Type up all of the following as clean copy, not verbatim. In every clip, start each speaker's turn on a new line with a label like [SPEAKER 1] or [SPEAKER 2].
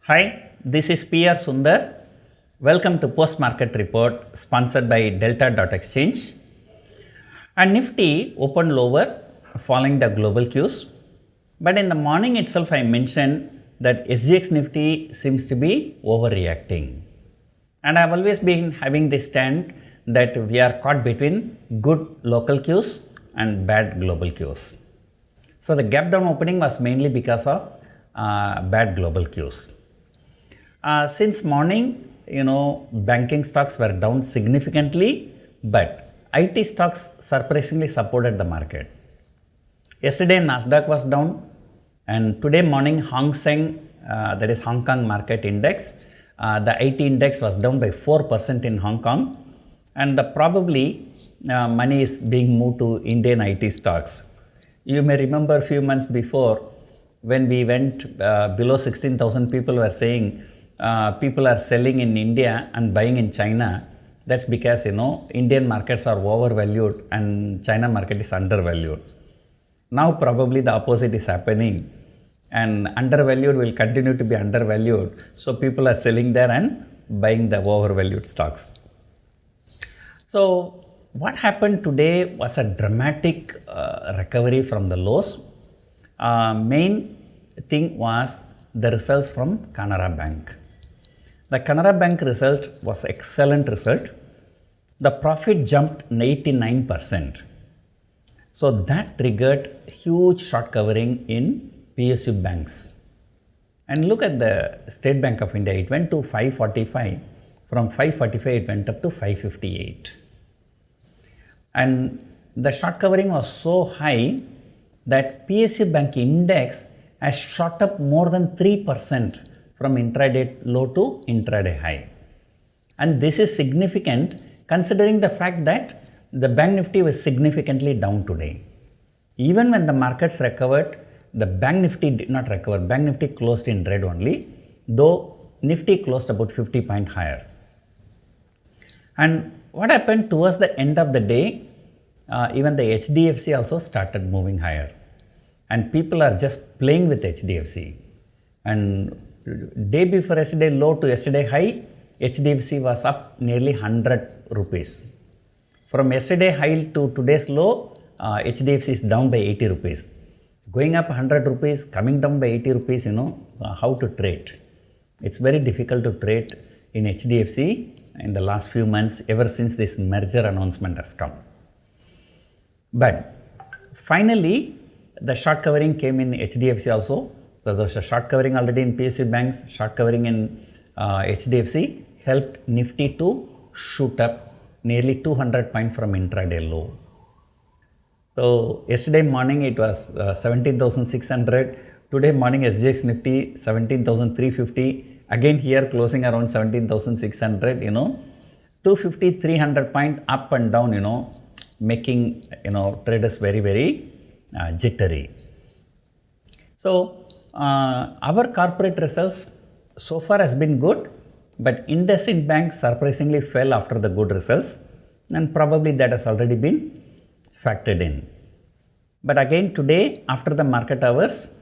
[SPEAKER 1] Hi, this is PR Sundar. Welcome to Post Market Report sponsored by Delta.exchange. And Nifty opened lower following the global cues. But in the morning itself, I mentioned that SGX Nifty seems to be overreacting. And I've always been having this stand that we are caught between good local cues and bad global cues. So the gap down opening was mainly because of bad global cues. Since morning, banking stocks were down significantly, but IT stocks surprisingly supported the market. Yesterday, Nasdaq was down, and today morning, Hang Seng, that is Hong Kong Market Index, the IT index was down by 4% in Hong Kong, and probably money is being moved to Indian IT stocks. You may remember a few months before when we went below 16,000, people were saying people are selling in India and buying in China. That's because Indian markets are overvalued and China market is undervalued. Now probably the opposite is happening, and undervalued will continue to be undervalued. So people are selling there and buying the overvalued stocks. So what happened today was a dramatic recovery from the lows. Main thing was the results from Canara Bank. The Canara Bank result was excellent result. The profit jumped 89%. So that triggered huge short covering in PSU banks. And look at the State Bank of India, it went to 545. From 545 it went up to 558. And the short covering was so high that PSU Bank index has shot up more than 3% from intraday low to intraday high. And this is significant considering the fact that the Bank Nifty was significantly down today. Even when the markets recovered, the Bank Nifty did not recover. Bank Nifty closed in red only, though Nifty closed about 50 points higher. And what happened towards the end of the day, even the HDFC also started moving higher. And people are just playing with HDFC. And day before yesterday low to yesterday high, HDFC was up nearly 100 rupees. From yesterday high to today's low, HDFC is down by 80 rupees. Going up 100 rupees, coming down by 80 rupees, how to trade. It's very difficult to trade in HDFC in the last few months ever since this merger announcement has come. But finally, the short covering came in HDFC also. So there was a short covering already in PSU banks, short covering in HDFC helped Nifty to shoot up nearly 200 points from intraday low. So yesterday morning it was 17,600. Today morning SGX Nifty 17,350. Again here closing around 17,600. 250, 300 point up and down. Making traders very, very jittery. So our corporate results so far has been good, but IndusInd Bank surprisingly fell after the good results, and probably that has already been factored in. But again today after the market hours,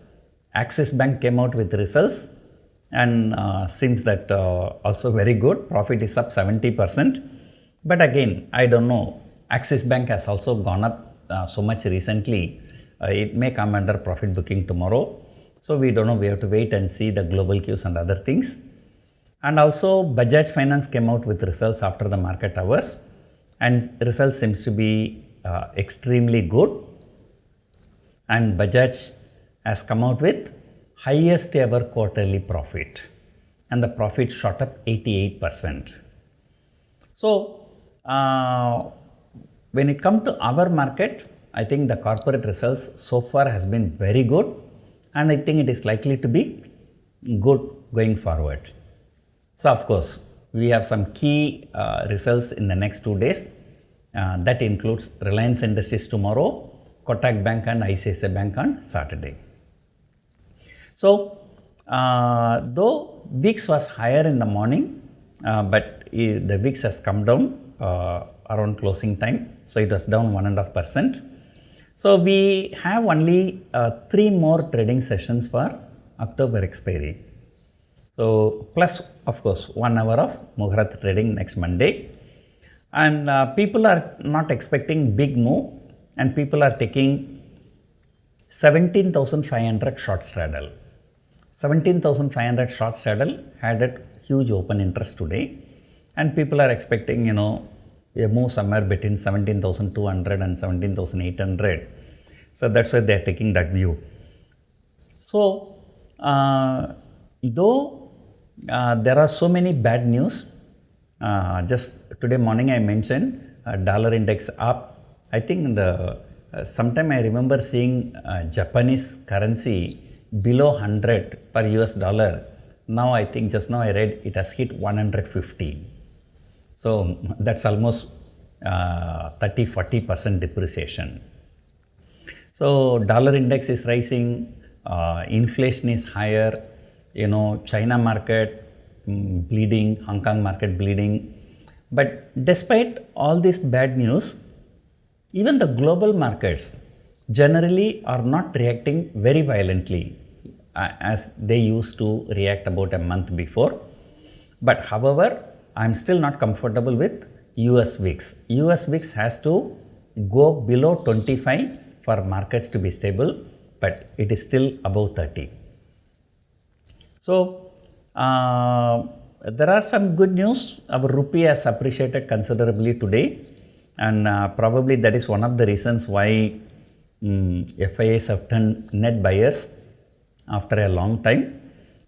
[SPEAKER 1] Axis Bank came out with results and seems that also very good. Profit is up 70%. But again, I don't know. Axis Bank has also gone up so much recently. It may come under profit booking tomorrow. So we don't know. We have to wait and see the global cues and other things. And also Bajaj Finance came out with results after the market hours. And results seems to be extremely good. And Bajaj has come out with highest ever quarterly profit. And the profit shot up 88%. So when it comes to our market, I think the corporate results so far has been very good, and I think it is likely to be good going forward. So of course, we have some key results in the next 2 days. That includes Reliance Industries tomorrow, Kotak Bank and ICICI Bank on Saturday. So though VIX was higher in the morning, but the VIX has come down around closing time. So it was down 1.5%. So we have only 3 more trading sessions for October expiry. So plus of course 1 hour of Muhurat trading next Monday, and people are not expecting big move, and people are taking 17,500 short straddle. 17,500 short straddle had a huge open interest today, and people are expecting a move somewhere between 17,200 and 17,800. So that's why they are taking that view. So though there are so many bad news, just today morning I mentioned dollar index up. I think sometime I remember seeing Japanese currency below 100 per US dollar. Now I think just now I read it has hit 150. So that's almost 30-40% depreciation. So dollar index is rising, inflation is higher, China market bleeding, Hong Kong market bleeding. But despite all this bad news, even the global markets generally are not reacting very violently as they used to react about a month before. But however, I am still not comfortable with US VIX. US VIX has to go below 25 for markets to be stable, but it is still above 30. So there are some good news. Our rupee has appreciated considerably today, and probably that is one of the reasons why FIIs have turned net buyers after a long time,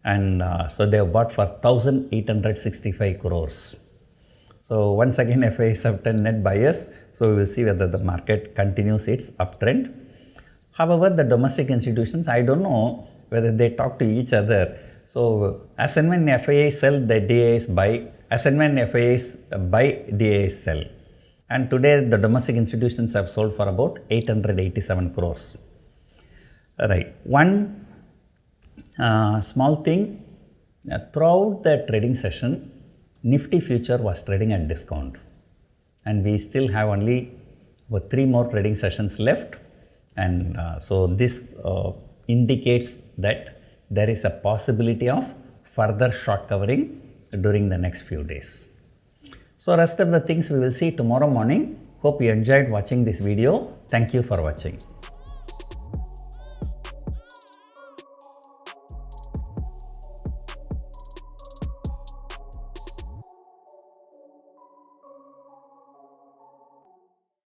[SPEAKER 1] and so they have bought for 1,865 crores. So once again FIIs have turned net buyers, so we will see whether the market continues its uptrend. However, the domestic institutions, I don't know whether they talk to each other. So as and when FIIs sell, the DIIs buy. As and when FIIs buy, DIIs sell. And today the domestic institutions have sold for about 887 crores. Right. One small thing, throughout the trading session, Nifty future was trading at discount, and we still have only 3 more trading sessions left, and so this indicates that there is a possibility of further short covering during the next few days. So rest of the things we will see tomorrow morning. Hope you enjoyed watching this video. Thank you for watching.